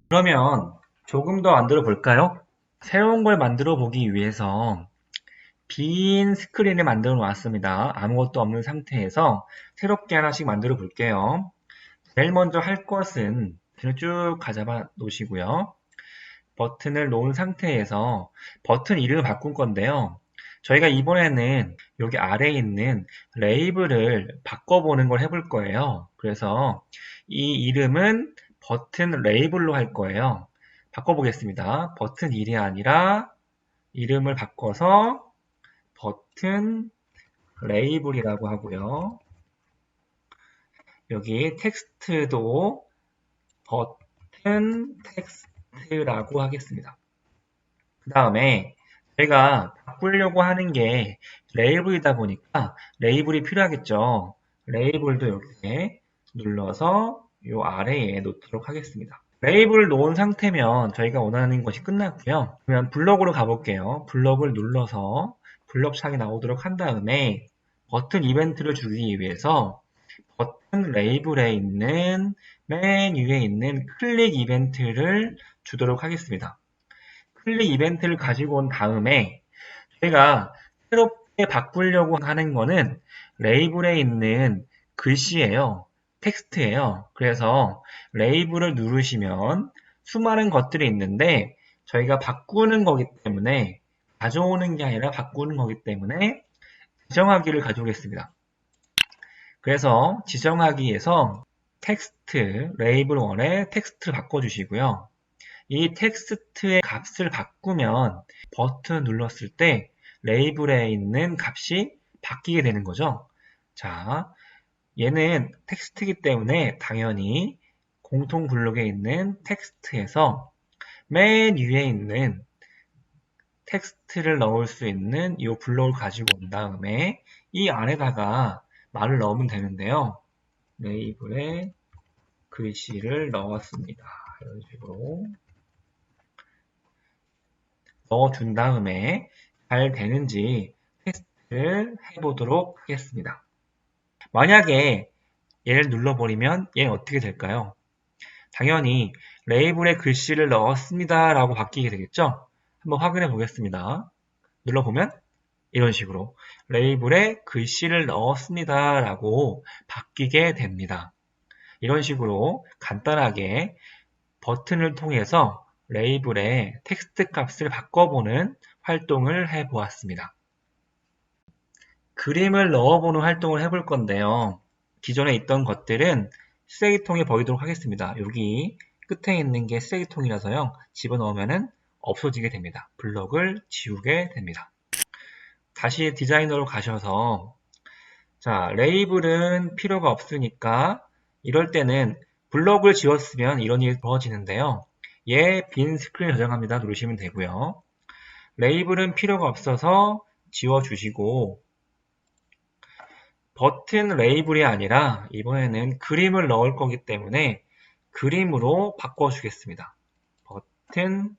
그러면 조금 더 만들어 볼까요? 새로운 걸 만들어 보기 위해서 빈 스크린을 만들어 놨습니다. 아무것도 없는 상태에서 새롭게 하나씩 만들어 볼게요. 제일 먼저 할 것은 버튼을 쭉 가져봐 놓으시고요. 버튼을 놓은 상태에서 버튼 이름을 바꿀 건데요. 저희가 이번에는 여기 아래에 있는 레이블을 바꿔보는 걸 해볼 거예요. 그래서 이 이름은 버튼 레이블로 할 거예요. 바꿔보겠습니다. 버튼 1이 아니라 이름을 바꿔서 버튼 레이블이라고 하고요. 여기 텍스트도 버튼 텍스트라고 하겠습니다. 그 다음에 저희가 바꾸려고 하는 게 레이블이다 보니까 레이블이 필요하겠죠. 레이블도 이렇게 눌러서 이 아래에 놓도록 하겠습니다. 레이블을 놓은 상태면 저희가 원하는 것이 끝났고요. 그러면 블럭으로 가볼게요. 블럭을 눌러서 블럭 창이 나오도록 한 다음에 버튼 이벤트를 주기 위해서 버튼 레이블에 있는 맨 위에 있는 클릭 이벤트를 주도록 하겠습니다. 클릭 이벤트를 가지고 온 다음에 저희가 새롭게 바꾸려고 하는 거는 레이블에 있는 글씨예요. 텍스트예요. 그래서 레이블을 누르시면 수많은 것들이 있는데 저희가 바꾸는 거기 때문에 가져오는 게 아니라 바꾸는 거기 때문에 지정하기를 가져오겠습니다. 그래서 지정하기에서 텍스트 레이블 1에 텍스트를 바꿔주시고요. 이 텍스트의 값을 바꾸면 버튼 눌렀을 때 레이블에 있는 값이 바뀌게 되는 거죠. 자, 얘는 텍스트이기 때문에 당연히 공통 블록에 있는 텍스트에서 맨 위에 있는 텍스트를 넣을 수 있는 이 블록을 가지고 온 다음에 이 안에다가 말을 넣으면 되는데요. 레이블에 글씨를 넣었습니다. 이런 식으로 넣어준 다음에 잘 되는지 테스트를 해보도록 하겠습니다. 만약에 얘를 눌러버리면 얘는 어떻게 될까요? 당연히 레이블에 글씨를 넣었습니다 라고 바뀌게 되겠죠? 한번 확인해 보겠습니다. 눌러보면 이런 식으로 레이블에 글씨를 넣었습니다 라고 바뀌게 됩니다. 이런 식으로 간단하게 버튼을 통해서 레이블의 텍스트 값을 바꿔보는 활동을 해보았습니다. 그림을 넣어보는 활동을 해볼 건데요. 기존에 있던 것들은 쓰레기통에 버리도록 하겠습니다. 여기 끝에 있는 게 쓰레기통이라서요. 집어넣으면 없어지게 됩니다. 블럭을 지우게 됩니다. 다시 디자이너로 가셔서 자, 레이블은 필요가 없으니까 이럴 때는 블럭을 지웠으면 이런 일이 벌어지는데요. 얘 빈 스크린 저장합니다. 누르시면 되고요. 레이블은 필요가 없어서 지워주시고 버튼 레이블이 아니라 이번에는 그림을 넣을 거기 때문에 그림으로 바꿔주겠습니다. 버튼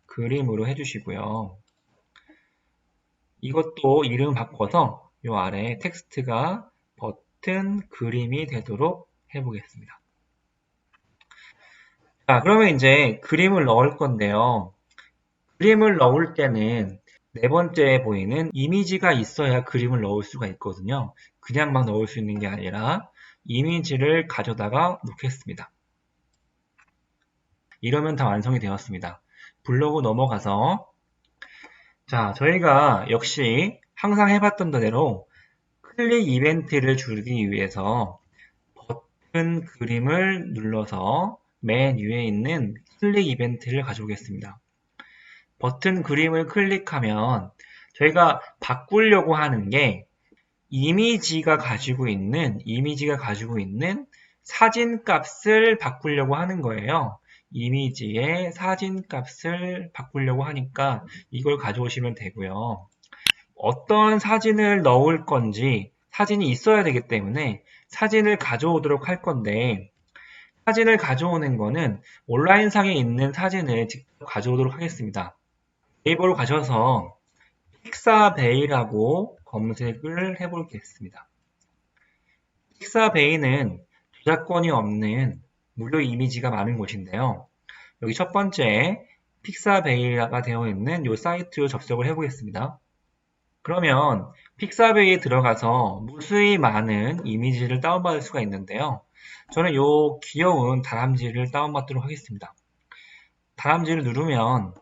그림으로 해주시고요. 이것도 이름 바꿔서 이 아래 텍스트가 버튼 그림이 되도록 해보겠습니다. 자, 그러면 이제 그림을 넣을 건데요. 그림을 넣을 때는 네 번째에 보이는 이미지가 있어야 그림을 넣을 수가 있거든요. 그냥 막 넣을 수 있는 게 아니라 이미지를 가져다가 놓겠습니다. 이러면 다 완성이 되었습니다. 블로그 넘어가서 자, 저희가 역시 항상 해봤던 대로 클릭 이벤트를 주기 위해서 버튼 그림을 눌러서 맨 위에 있는 클릭 이벤트를 가져오겠습니다. 버튼 그림을 클릭하면 저희가 바꾸려고 하는 게 이미지가 가지고 있는 사진 값을 바꾸려고 하는 거예요. 이미지의 사진 값을 바꾸려고 하니까 이걸 가져오시면 되고요. 어떤 사진을 넣을 건지 사진이 있어야 되기 때문에 사진을 가져오도록 할 건데 사진을 가져오는 거는 온라인상에 있는 사진을 직접 가져오도록 하겠습니다. 네이버로 가셔서 픽사베이라고 검색을 해보겠습니다. 픽사베이는 저작권이 없는 무료 이미지가 많은 곳인데요. 여기 첫 번째 픽사베이가 되어 있는 이 사이트로 접속을 해보겠습니다. 그러면 픽사베이에 들어가서 무수히 많은 이미지를 다운받을 수가 있는데요. 저는 이 귀여운 다람쥐를 다운받도록 하겠습니다. 다람쥐를 누르면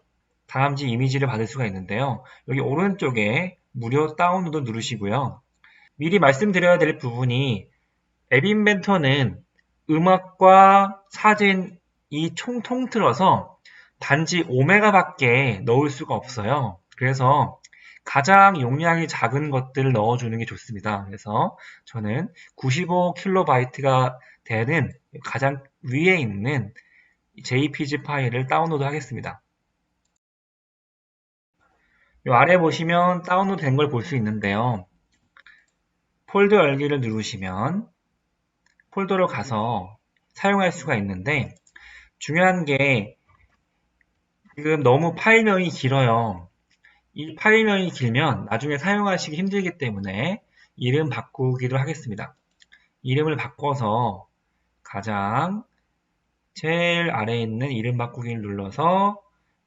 다람쥐 이미지를 받을 수가 있는데요. 여기 오른쪽에 무료 다운로드 누르시고요. 미리 말씀드려야 될 부분이 앱 인벤터는 음악과 사진 이 총 통틀어서 단지 5메가밖에 넣을 수가 없어요. 그래서 가장 용량이 작은 것들을 넣어주는 게 좋습니다. 그래서 저는 95kB가 되는 가장 위에 있는 JPG 파일을 다운로드 하겠습니다. 이 아래 보시면 다운로드 된 걸 볼 수 있는데요. 폴더 열기를 누르시면 폴더로 가서 사용할 수가 있는데 중요한 게 지금 너무 파일명이 길어요. 이 파일명이 길면 나중에 사용하시기 힘들기 때문에 이름 바꾸기로 하겠습니다. 이름을 바꿔서 가장 제일 아래에 있는 이름 바꾸기를 눌러서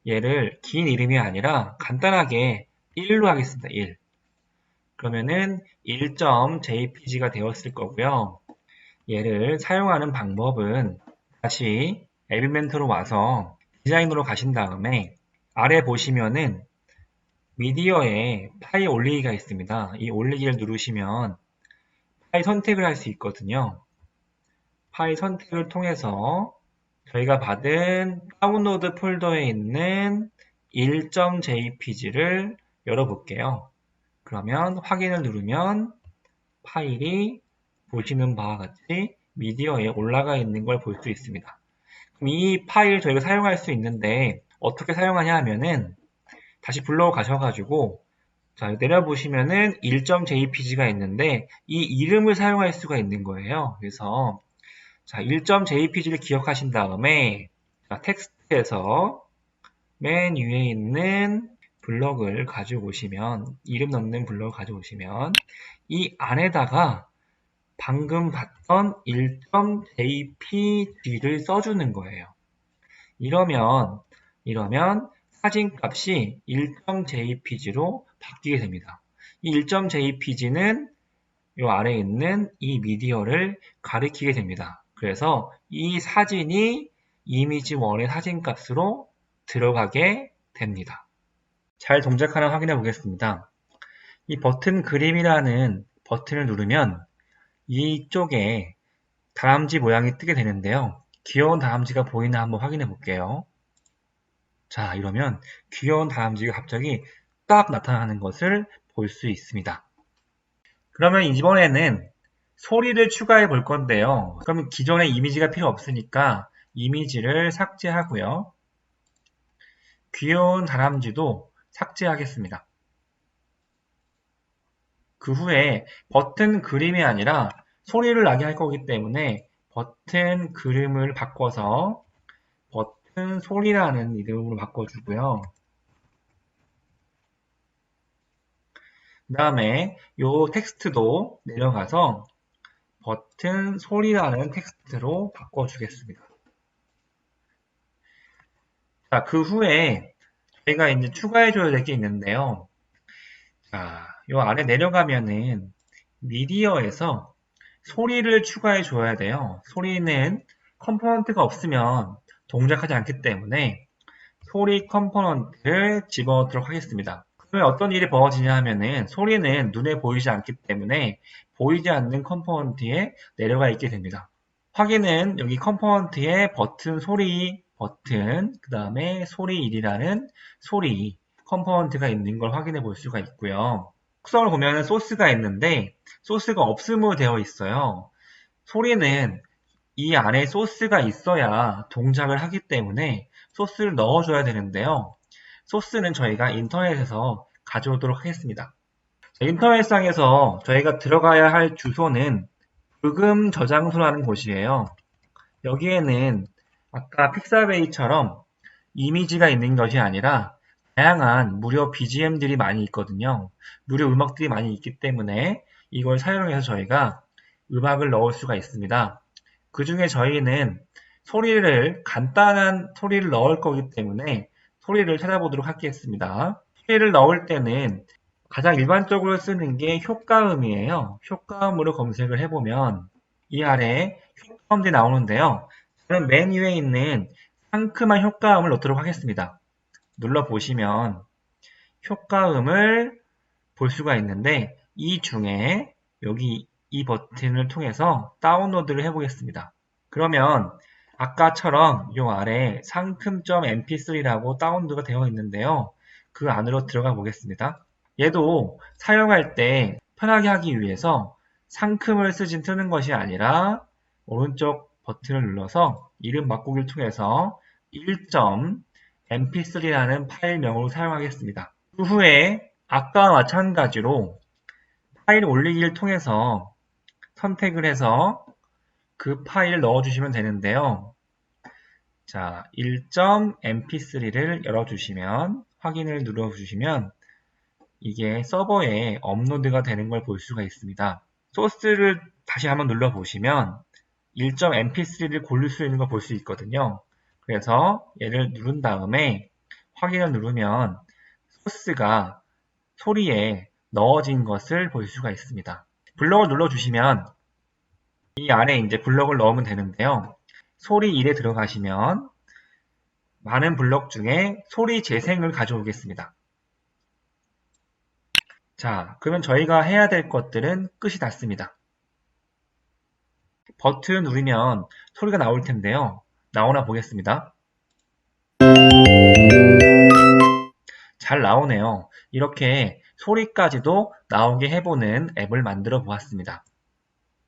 얘를 긴 이름이 아니라 간단하게 1로 하겠습니다. 1. 그러면은 1.jpg가 되었을 거고요. 얘를 사용하는 방법은 다시 앱 인벤터로 와서 디자인으로 가신 다음에 아래 보시면은 미디어에 파일 올리기가 있습니다. 이 올리기를 누르시면 파일 선택을 할 수 있거든요. 파일 선택을 통해서 저희가 받은 다운로드 폴더에 있는 1.jpg를 열어볼게요. 그러면 확인을 누르면 파일이 보시는 바와 같이 미디어에 올라가 있는 걸 볼 수 있습니다. 그럼 이 파일 저희가 사용할 수 있는데 어떻게 사용하냐 하면은 다시 블로그 가셔가지고 자 내려보시면은 1.jpg가 있는데 이 이름을 사용할 수가 있는 거예요. 그래서 자 1.jpg를 기억하신 다음에 자, 텍스트에서 맨 위에 있는 블럭을 가져오시면 이름 넣는 블럭을 가져오시면 이 안에다가 방금 봤던 1.jpg를 써주는 거예요. 이러면 사진값이 1.jpg로 바뀌게 됩니다. 이 1.jpg는 이 아래에 있는 이 미디어를 가리키게 됩니다. 그래서 이 사진이 이미지1의 사진값으로 들어가게 됩니다. 잘 동작하나 확인해 보겠습니다. 이 버튼 그림이라는 버튼을 누르면 이쪽에 다람쥐 모양이 뜨게 되는데요. 귀여운 다람쥐가 보이나 한번 확인해 볼게요. 자, 이러면 귀여운 다람쥐가 갑자기 딱 나타나는 것을 볼 수 있습니다. 그러면 이번에는 소리를 추가해 볼 건데요. 그러면 기존에 이미지가 필요 없으니까 이미지를 삭제하고요. 귀여운 다람쥐도 삭제하겠습니다. 그 후에 버튼 그림이 아니라 소리를 나게 할 거기 때문에 버튼 그림을 바꿔서 버튼 소리라는 이름으로 바꿔주고요. 그 다음에 이 텍스트도 내려가서 버튼 소리라는 텍스트로 바꿔주겠습니다. 자, 그 후에 저희가 이제 추가해줘야 될 게 있는데요. 자, 이 아래 내려가면은 미디어에서 소리를 추가해 줘야 돼요. 소리는 컴포넌트가 없으면 동작하지 않기 때문에 소리 컴포넌트를 집어넣도록 하겠습니다. 그러면 어떤 일이 벌어지냐 하면은 소리는 눈에 보이지 않기 때문에 보이지 않는 컴포넌트에 내려가 있게 됩니다. 확인은 여기 컴포넌트에 버튼 소리 버튼 그 다음에 소리 1이라는 소리 컴포넌트가 있는 걸 확인해 볼 수가 있고요. 특성을 보면 소스가 있는데 소스가 없음으로 되어 있어요. 소리는 이 안에 소스가 있어야 동작을 하기 때문에 소스를 넣어줘야 되는데요. 소스는 저희가 인터넷에서 가져오도록 하겠습니다. 인터넷상에서 저희가 들어가야 할 주소는 불금 저장소라는 곳이에요. 여기에는 아까 픽사베이처럼 이미지가 있는 것이 아니라 다양한 무료 BGM들이 많이 있거든요. 무료 음악들이 많이 있기 때문에 이걸 사용해서 저희가 음악을 넣을 수가 있습니다. 그 중에 저희는 간단한 소리를 넣을 거기 때문에 소리를 찾아보도록 하겠습니다. 소리를 넣을 때는 가장 일반적으로 쓰는 게 효과음이에요. 효과음으로 검색을 해보면 이 아래 효과음들이 나오는데요. 저는 맨 위에 있는 상큼한 효과음을 넣도록 하겠습니다. 눌러보시면 효과음을 볼 수가 있는데 이 중에 여기 이 버튼을 통해서 다운로드를 해보겠습니다. 그러면 아까처럼 이 아래 상큼.mp3라고 다운로드가 되어 있는데요. 그 안으로 들어가 보겠습니다. 얘도 사용할 때 편하게 하기 위해서 상큼을 쓰는 것이 아니라 오른쪽 버튼을 눌러서 이름 바꾸기를 통해서 1.mp3라는 파일명으로 사용하겠습니다. 그 후에 아까와 마찬가지로 파일 올리기를 통해서 선택을 해서 그 파일을 넣어주시면 되는데요. 자, 1.mp3를 열어주시면 확인을 눌러주시면 이게 서버에 업로드가 되는 걸 볼 수가 있습니다. 소스를 다시 한번 눌러보시면 1.mp3를 고를 수 있는 걸 볼 수 있거든요. 그래서 얘를 누른 다음에 확인을 누르면 소스가 소리에 넣어진 것을 볼 수가 있습니다. 블럭을 눌러주시면 이 안에 이제 블럭을 넣으면 되는데요. 소리 1에 들어가시면 많은 블럭 중에 소리 재생을 가져오겠습니다. 자, 그러면 저희가 해야 될 것들은 끝이 났습니다. 버튼 누르면 소리가 나올 텐데요. 나오나 보겠습니다. 잘 나오네요. 이렇게 소리까지도 나오게 해보는 앱을 만들어 보았습니다.